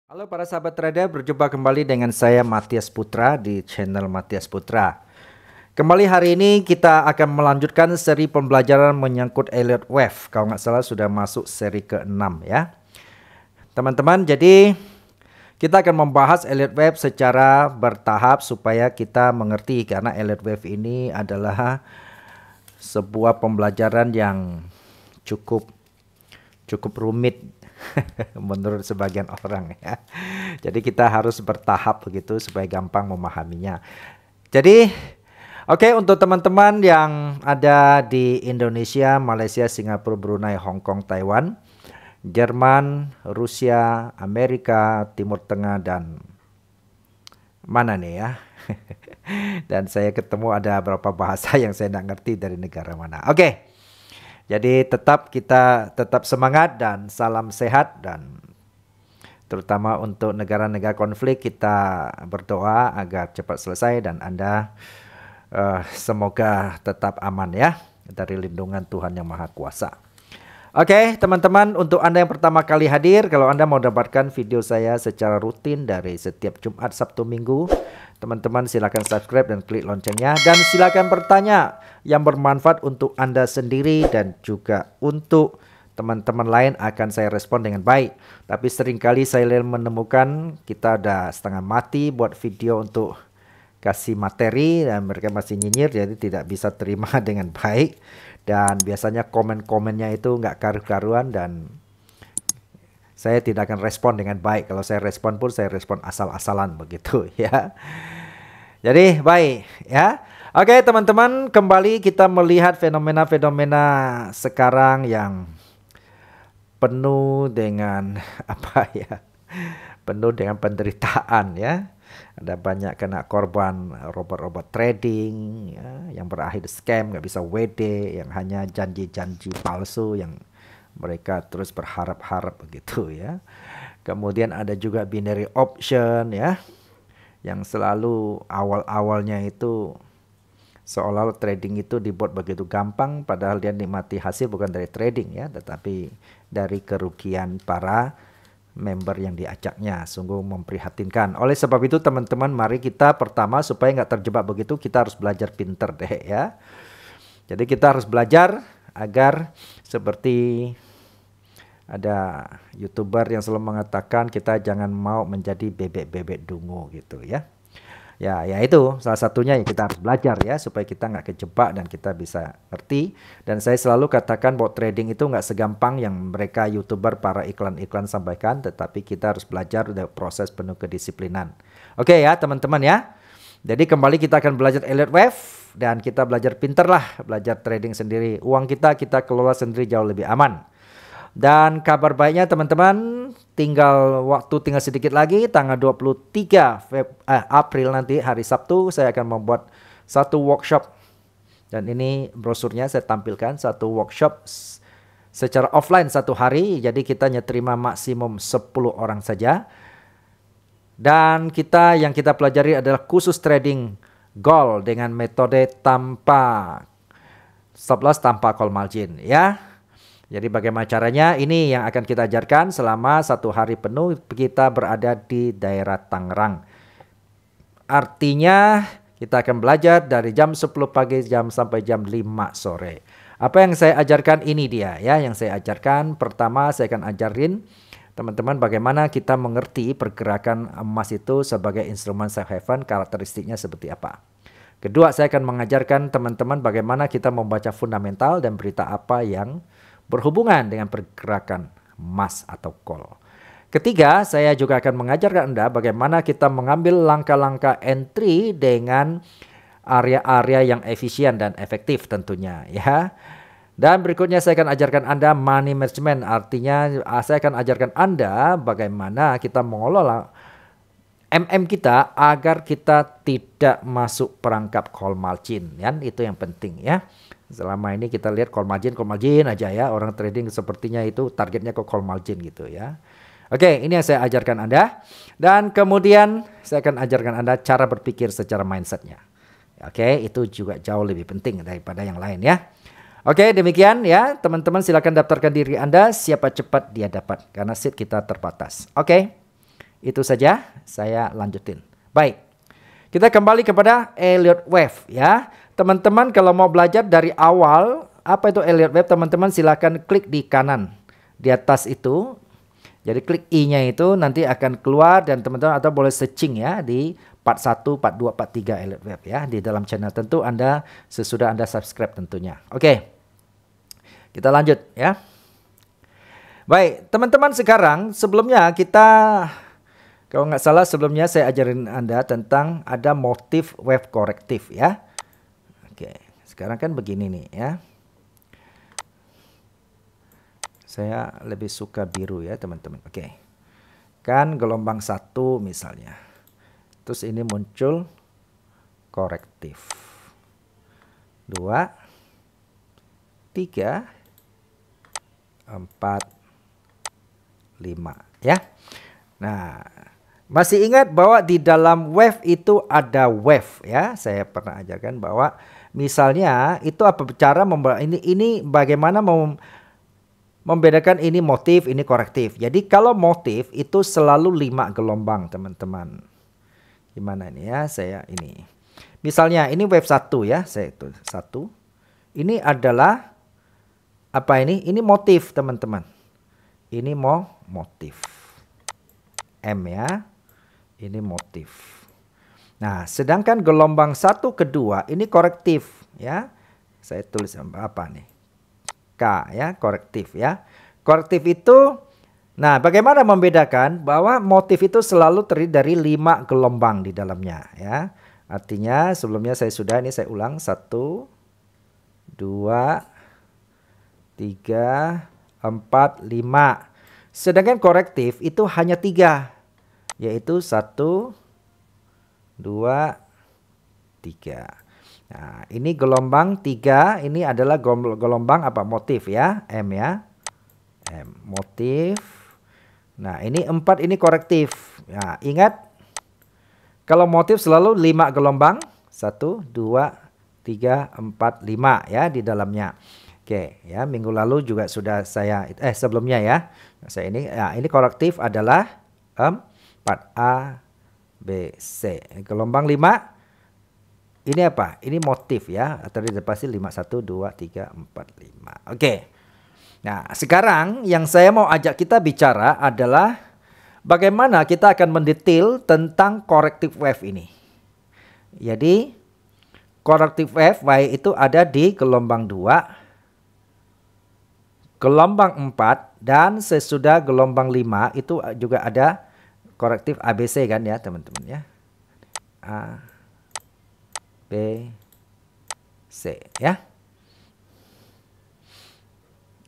Halo para sahabat trader, berjumpa kembali dengan saya Matias Putra di channel Matias Putra. Kembali hari ini kita akan melanjutkan seri pembelajaran menyangkut Elliott Wave. Kalau nggak salah sudah masuk seri ke-6 ya. Teman-teman, jadi kita akan membahas Elliott Wave secara bertahap supaya kita mengerti, karena Elliott Wave ini adalah sebuah pembelajaran yang cukup rumit menurut sebagian orang ya. Jadi kita harus bertahap begitu supaya gampang memahaminya. Jadi oke, untuk teman-teman yang ada di Indonesia, Malaysia, Singapura, Brunei, Hong Kong, Taiwan, Jerman, Rusia, Amerika, Timur Tengah, dan mana nih ya. Dan saya ketemu ada beberapa bahasa yang saya nggak ngerti dari negara mana. Oke. Jadi kita tetap semangat dan salam sehat, dan terutama untuk negara-negara konflik kita berdoa agar cepat selesai dan Anda semoga tetap aman ya dari lindungan Tuhan Yang Maha Kuasa. Oke, teman-teman, untuk Anda yang pertama kali hadir, kalau Anda mau dapatkan video saya secara rutin dari setiap Jumat, Sabtu, Minggu, teman-teman silakan subscribe dan klik loncengnya, dan silakan bertanya yang bermanfaat untuk Anda sendiri dan juga untuk teman-teman lain akan saya respon dengan baik. Tapi seringkali saya menemukan kita ada setengah mati buat video untuk kasih materi dan mereka masih nyinyir, jadi tidak bisa terima dengan baik. Dan biasanya komen-komennya itu nggak karu-karuan dan saya tidak akan respon dengan baik. Kalau saya respon pun saya respon asal-asalan begitu ya. Jadi baik ya. Oke teman-teman, kembali kita melihat fenomena-fenomena sekarang yang penuh dengan apa ya? Penuh dengan penderitaan ya. Ada banyak kena korban robot-robot trading ya, yang berakhir scam, nggak bisa WD, yang hanya janji-janji palsu yang mereka terus berharap-harap begitu ya. Kemudian ada juga binary option ya, yang selalu awal-awalnya itu seolah-olah trading itu dibuat begitu gampang, padahal dia nikmati hasil bukan dari trading ya, tetapi dari kerugian para member yang diajaknya. Sungguh memprihatinkan. Oleh sebab itu teman-teman, mari kita pertama supaya nggak terjebak begitu, kita harus belajar pinter deh ya. Jadi kita harus belajar agar seperti ada YouTuber yang selalu mengatakan kita jangan mau menjadi bebek-bebek dungu gitu ya. Ya itu salah satunya yang kita harus belajar ya, supaya kita nggak kejebak dan kita bisa ngerti. Dan saya selalu katakan bahwa trading itu nggak segampang yang mereka YouTuber para iklan-iklan sampaikan, tetapi kita harus belajar dari proses penuh kedisiplinan. Oke ya teman-teman ya. Jadi kembali kita akan belajar Elliott Wave dan kita belajar pinter lah, belajar trading sendiri. Uang kita kelola sendiri jauh lebih aman. Dan kabar baiknya teman-teman, tinggal sedikit lagi, tanggal 23 April nanti hari Sabtu saya akan membuat satu workshop. Dan ini brosurnya saya tampilkan, satu workshop secara offline satu hari. Jadi kita hanya terima maksimum 10 orang saja. Dan yang kita pelajari adalah khusus trading gold dengan metode tanpa stop loss, tanpa call margin ya. Jadi bagaimana caranya? Ini yang akan kita ajarkan selama satu hari penuh kita berada di daerah Tangerang. Artinya kita akan belajar dari jam 10 pagi sampai jam 5 sore. Apa yang saya ajarkan ini dia ya, yang saya ajarkan. Pertama saya akan ajarin teman-teman bagaimana kita mengerti pergerakan emas itu sebagai instrumen safe haven, karakteristiknya seperti apa. Kedua, saya akan mengajarkan teman-teman bagaimana kita membaca fundamental dan berita apa yang berhubungan dengan pergerakan emas atau call. Ketiga, saya juga akan mengajarkan Anda bagaimana kita mengambil langkah-langkah entry dengan area-area yang efisien dan efektif tentunya ya. Dan berikutnya saya akan ajarkan Anda money management, artinya saya akan ajarkan Anda bagaimana kita mengelola kita agar kita tidak masuk perangkap call margin kan, itu yang penting ya. Selama ini kita lihat call margin aja ya, orang trading sepertinya itu targetnya ke call margin gitu ya. Oke, ini yang saya ajarkan Anda. Dan kemudian saya akan ajarkan Anda cara berpikir secara mindsetnya. Oke, itu juga jauh lebih penting daripada yang lain ya. Oke, demikian ya teman-teman, silakan daftarkan diri Anda, siapa cepat dia dapat, karena seat kita terbatas. Oke. Itu saja saya lanjutin. Baik. Kita kembali kepada Elliott Wave ya. Teman-teman kalau mau belajar dari awal apa itu Elliott Wave, teman-teman silakan klik di kanan di atas itu. Jadi klik I-nya itu nanti akan keluar dan teman-teman atau boleh searching ya di part 1, part 2, part 3 Elliott Wave ya di dalam channel tentu Anda sesudah Anda subscribe tentunya. Oke. Kita lanjut ya. Baik, teman-teman sekarang sebelumnya kita kalau nggak salah sebelumnya saya ajarin Anda tentang ada motif wave korektif ya. Oke, sekarang kan begini nih ya. Saya lebih suka biru ya teman-teman. Oke. Kan gelombang 1 misalnya. Terus ini muncul korektif. 2, 3, 4, 5 ya. Nah, masih ingat bahwa di dalam wave itu ada wave ya. Saya pernah ajarkan bahwa misalnya itu apa cara ini bagaimana membedakan ini motif, ini korektif. Jadi kalau motif itu selalu 5 gelombang teman-teman. Gimana ini ya, saya ini. Misalnya ini wave 1 ya, saya itu 1. Ini adalah apa ini? Ini motif teman-teman. Ini motif. M ya. Ini motif. Nah, sedangkan gelombang 1 kedua ini korektif ya. Saya tulis apa nih? K ya, korektif ya. Korektif itu, nah bagaimana membedakan bahwa motif itu selalu terdiri dari 5 gelombang di dalamnya ya. Artinya sebelumnya saya sudah, ini saya ulang 1, 2, 3, 4, 5. Sedangkan korektif itu hanya 3. Yaitu 1, 2, 3. Nah, ini gelombang 3, ini adalah gelombang apa? Motif ya, M ya. M, motif. Nah, ini 4 ini korektif. Nah, ingat kalau motif selalu 5 gelombang, 1, 2, 3, 4, 5 ya di dalamnya. Oke, ya minggu lalu juga sudah saya sebelumnya ya. Saya ini korektif adalah 4A B C. Gelombang 5 ini apa? Ini motif ya. Terdiri pasti 5, 1, 2, 3, 4, 5. Oke. Nah, sekarang yang saya mau ajak kita bicara adalah bagaimana kita akan mendetail tentang corrective wave ini. Jadi, corrective wave itu ada di gelombang 2, gelombang 4, dan sesudah gelombang 5 itu juga ada korektif ABC kan ya teman-teman ya. A, B, C ya.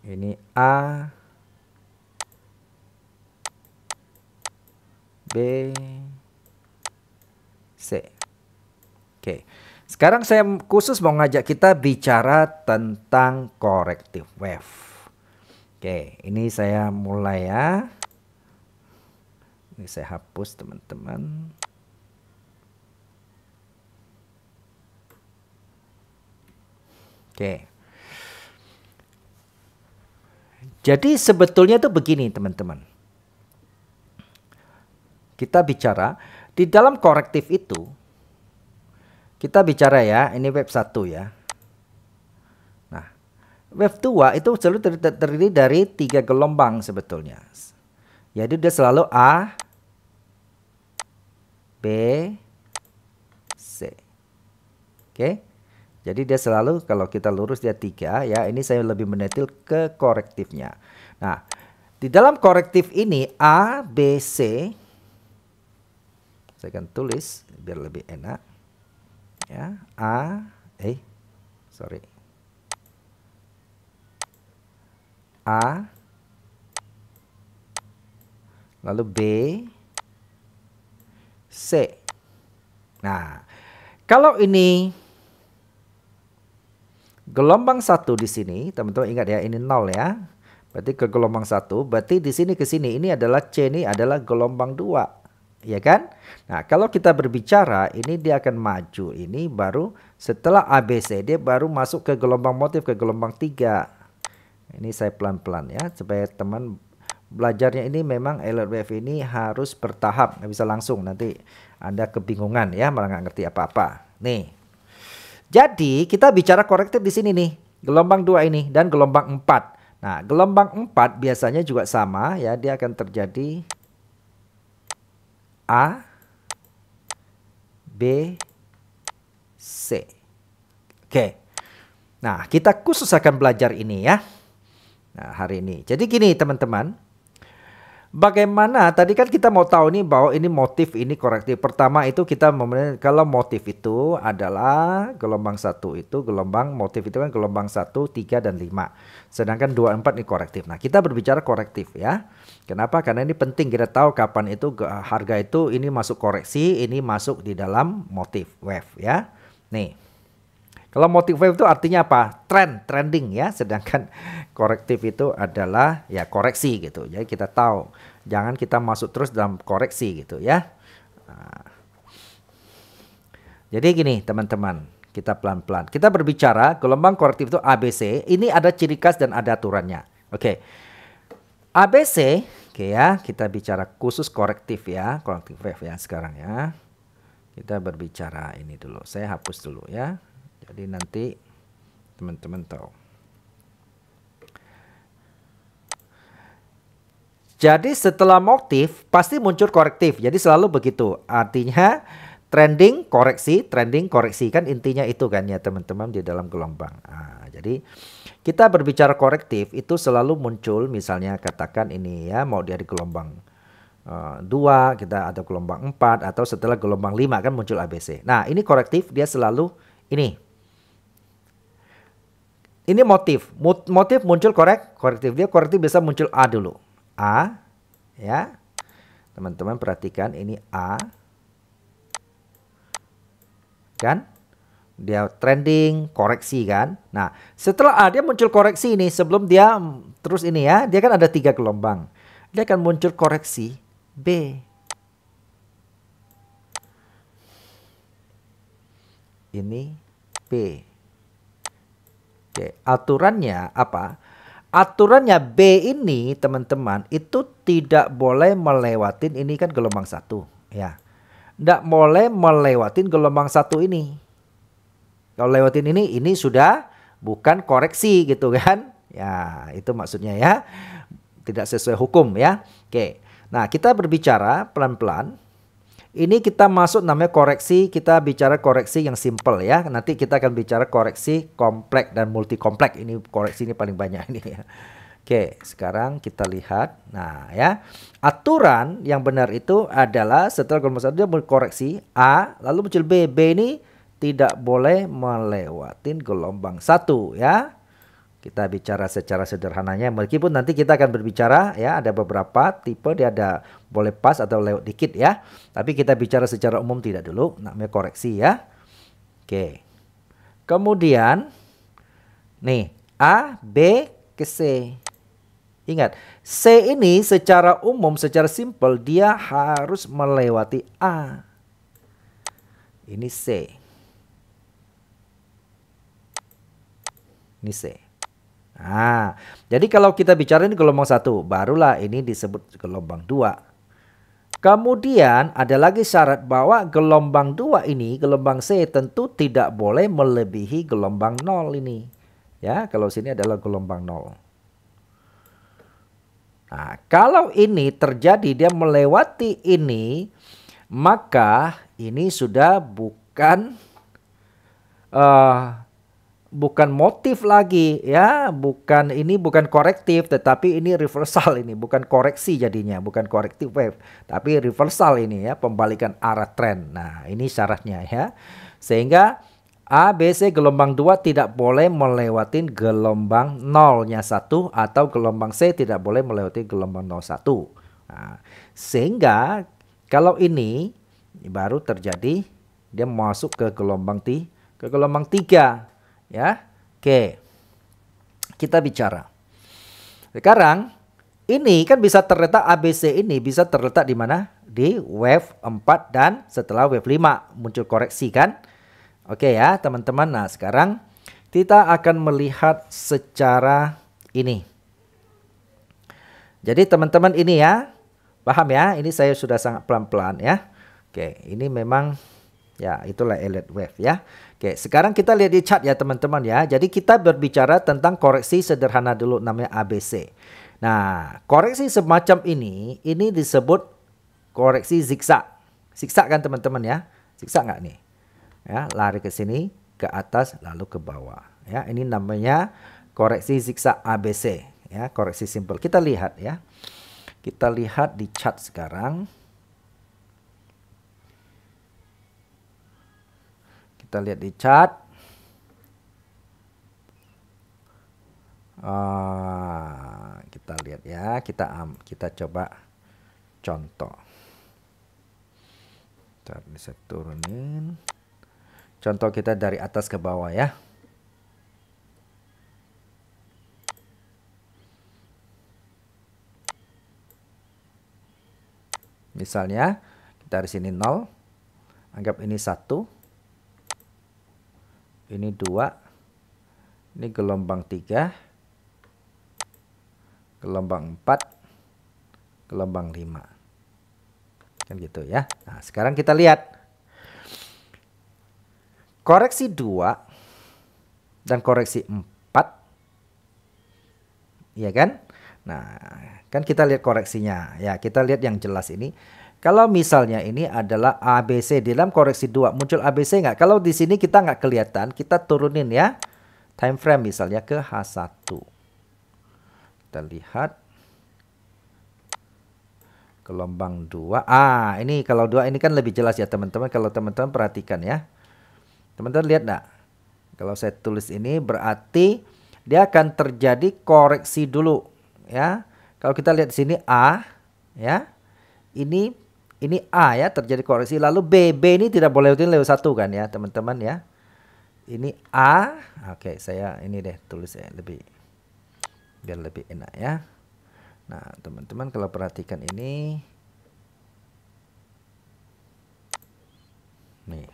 Ini A, B, C. Oke. Sekarang saya khusus mau ngajak kita bicara tentang corrective wave. Oke, ini saya mulai ya. Ini saya hapus teman-teman. Oke. Jadi sebetulnya itu begini teman-teman. Kita bicara di dalam korektif itu. Kita bicara ya, ini wave 1 ya. Nah, wave 2 itu selalu terdiri dari 3 gelombang sebetulnya. Jadi dia selalu A, B, C. Oke. Jadi dia selalu kalau kita lurus dia 3 ya. Ini saya lebih mendetil ke korektifnya. Nah, di dalam korektif ini A, B, C. Saya akan tulis biar lebih enak. Ya, A, lalu B, C. Nah, kalau ini gelombang 1 di sini, teman-teman ingat ya, ini 0 ya. Berarti ke gelombang 1, berarti di sini ke sini ini adalah C, ini adalah gelombang 2. Ya kan? Nah, kalau kita berbicara ini dia akan maju ini baru setelah ABC dia baru masuk ke gelombang motif ke gelombang 3. Ini saya pelan-pelan ya supaya teman belajarnya ini memang LRBF ini harus bertahap, nggak bisa langsung, nanti Anda kebingungan ya, malah nggak ngerti apa-apa. Nih, jadi kita bicara korektif di sini nih, gelombang 2 ini dan gelombang 4. Nah, gelombang 4 biasanya juga sama ya, dia akan terjadi A, B, C. Oke. Nah, kita khusus akan belajar ini ya. Nah, hari ini. Jadi gini teman-teman. Bagaimana tadi kan kita mau tahu nih bahwa ini motif, ini korektif. Pertama itu kita kalau motif itu adalah gelombang 1 itu gelombang motif itu kan gelombang 1, 3 dan 5. Sedangkan 2, 4 ini korektif. Nah, kita berbicara korektif ya. Kenapa? Karena ini penting kita tahu kapan itu harga itu ini masuk koreksi, ini masuk di dalam motif wave ya. Nih. Kalau motif wave itu artinya apa? Trending ya. Sedangkan korektif itu adalah ya koreksi gitu. Jadi kita tahu, jangan kita masuk terus dalam koreksi gitu ya. Nah. Jadi gini teman-teman, kita pelan-pelan. Kita berbicara gelombang korektif itu ABC. Ini ada ciri khas dan ada aturannya. Oke. ABC, oke ya. Kita bicara khusus korektif ya, korektif wave ya sekarang ya. Kita berbicara ini dulu. Saya hapus dulu ya. Jadi nanti teman-teman tahu. Jadi setelah motif pasti muncul korektif. Jadi selalu begitu. Artinya trending koreksi kan intinya itu kan ya teman-teman di dalam gelombang. Nah, jadi kita berbicara korektif itu selalu muncul misalnya katakan ini ya, mau dari gelombang 2 kita atau gelombang 4 atau setelah gelombang 5 kan muncul ABC. Nah, ini korektif dia selalu ini. Ini motif muncul korektif. Dia korektif bisa muncul A dulu. A ya. Teman-teman perhatikan ini A. Kan? Dia trending, koreksi kan. Nah, setelah A dia muncul koreksi ini sebelum dia terus ini ya. Dia kan ada 3 gelombang. Dia akan muncul koreksi B. Ini B. Oke, aturannya apa? Aturannya B ini teman-teman itu tidak boleh melewatin ini kan gelombang 1 ya. Tidak boleh melewatin gelombang 1 ini. Kalau lewatin ini sudah bukan koreksi gitu kan. Ya itu maksudnya ya. Tidak sesuai hukum ya. Oke. Nah kita berbicara pelan-pelan. Ini kita masuk namanya koreksi, kita bicara koreksi yang simple ya. Nanti kita akan bicara koreksi kompleks dan multi kompleks. Ini koreksi ini paling banyak ini ya. Oke, sekarang kita lihat. Nah ya, aturan yang benar itu adalah setelah gelombang 1 dia koreksi A, lalu muncul B. B ini tidak boleh melewatin gelombang 1 ya. Kita bicara secara sederhananya, meskipun nanti kita akan berbicara ya ada beberapa tipe dia ada boleh pas atau lewat dikit ya. Tapi kita bicara secara umum tidak dulu, namanya koreksi ya. Oke. Kemudian nih A, B ke C. Ingat, C ini secara umum, secara simpel dia harus melewati A. Ini C. Ini C. Nah, jadi kalau kita bicara ini gelombang 1, barulah ini disebut gelombang 2. Kemudian ada lagi syarat bahwa gelombang 2 ini, gelombang C tentu tidak boleh melebihi gelombang 0 ini. Ya, kalau sini adalah gelombang 0. Nah, kalau ini terjadi dia melewati ini, maka ini sudah bukan bukan motif lagi ya, bukan korektif tetapi ini reversal, ini bukan koreksi jadinya, bukan korektif wave tapi reversal ini ya, pembalikan arah tren. Nah, ini syaratnya ya. Sehingga A, B, C gelombang 2 tidak boleh melewati gelombang 0-nya 1 atau gelombang C tidak boleh melewati gelombang 01. Nah, sehingga kalau ini baru terjadi dia masuk ke gelombang 3. Ya, oke. Kita bicara. Sekarang ini kan bisa terletak ABC ini bisa terletak di mana? Di wave 4 dan setelah wave 5 muncul koreksi kan? Oke ya, teman-teman. Nah, sekarang kita akan melihat secara ini. Jadi teman-teman ini ya, paham ya? Ini saya sudah sangat pelan-pelan ya. Oke, ini memang ya itulah Elliott wave ya. Oke, sekarang kita lihat di chart ya teman-teman ya. Jadi kita berbicara tentang koreksi sederhana dulu, namanya ABC. Nah, koreksi semacam ini disebut koreksi zigzag. Zigzag kan teman-teman ya? Zigzag nggak nih? Ya, lari ke sini, ke atas, lalu ke bawah. Ya, ini namanya koreksi zigzag ABC. Ya, koreksi simple. Kita lihat ya. Kita lihat di chart sekarang. Kita lihat di chart. Kita lihat ya. Kita coba contoh. Ini saya turunin. Contoh kita dari atas ke bawah ya. Misalnya kita dari sini 0, anggap ini 1, ini 2, ini gelombang 3, gelombang 4, gelombang 5. Kan gitu ya. Nah, sekarang kita lihat. Koreksi 2 dan koreksi 4. Iya kan? Nah, kan kita lihat koreksinya. Ya, kita lihat yang jelas ini. Kalau misalnya ini adalah ABC, di dalam koreksi 2 muncul ABC nggak? Kalau di sini kita nggak kelihatan, kita turunin ya. Time frame misalnya ke H1. Kita lihat. Gelombang 2. Ini kalau 2 ini kan lebih jelas ya teman-teman. Kalau teman-teman perhatikan ya. Teman-teman lihat nggak? Kalau saya tulis ini berarti dia akan terjadi koreksi dulu. Ya, kalau kita lihat di sini A, ya, ini A ya terjadi koreksi, lalu B ini tidak boleh lewat 1 kan ya teman-teman ya. Ini A, oke saya ini deh tulis ya biar lebih enak ya. Nah teman-teman kalau perhatikan ini, nih,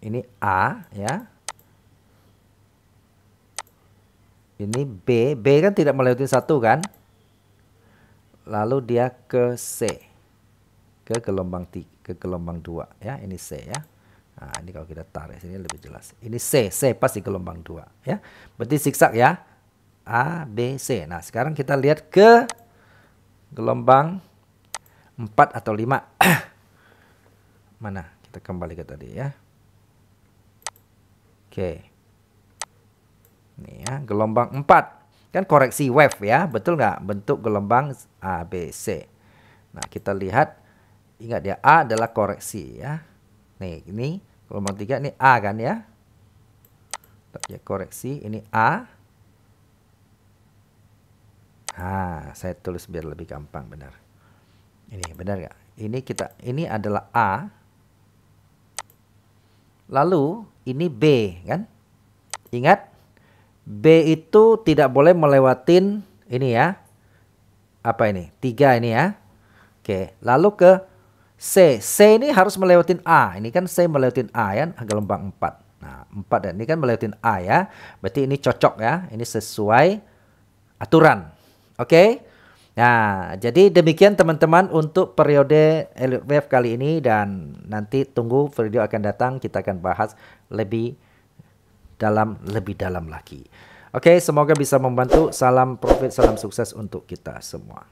ini A ya. Ini B kan tidak melewati 1 kan. Lalu dia ke C. Ke gelombang 2 ya. Ini C ya. Nah, ini kalau kita tarik sini lebih jelas. Ini C pasti gelombang 2 ya. Berarti zigzag ya. A, B, C. Nah, sekarang kita lihat ke gelombang 4 atau 5. Mana? Kita kembali ke tadi ya. Oke. Nih ya, gelombang 4. Kan koreksi wave ya, betul nggak? Bentuk gelombang A, B, C. Nah, kita lihat, ingat ya, A adalah koreksi ya. Nih, ini gelombang 3, ini A kan ya. Ya, koreksi, ini A. Saya tulis biar lebih gampang, benar. Ini, benar nggak? Ini adalah A. Lalu, ini B kan? Ingat? B itu tidak boleh melewatin ini ya. Apa ini? 3 ini ya. Oke, lalu ke C. C ini harus melewatin A. Ini kan C melewatin A ya, gelombang 4. Nah, 4 dan ini kan melewatin A ya. Berarti ini cocok ya. Ini sesuai aturan. Oke. Nah, jadi demikian teman-teman untuk periode Elliott wave kali ini, dan nanti tunggu video akan datang kita akan bahas lebih dalam lagi. Oke, semoga bisa membantu. Salam profit, salam sukses untuk kita semua.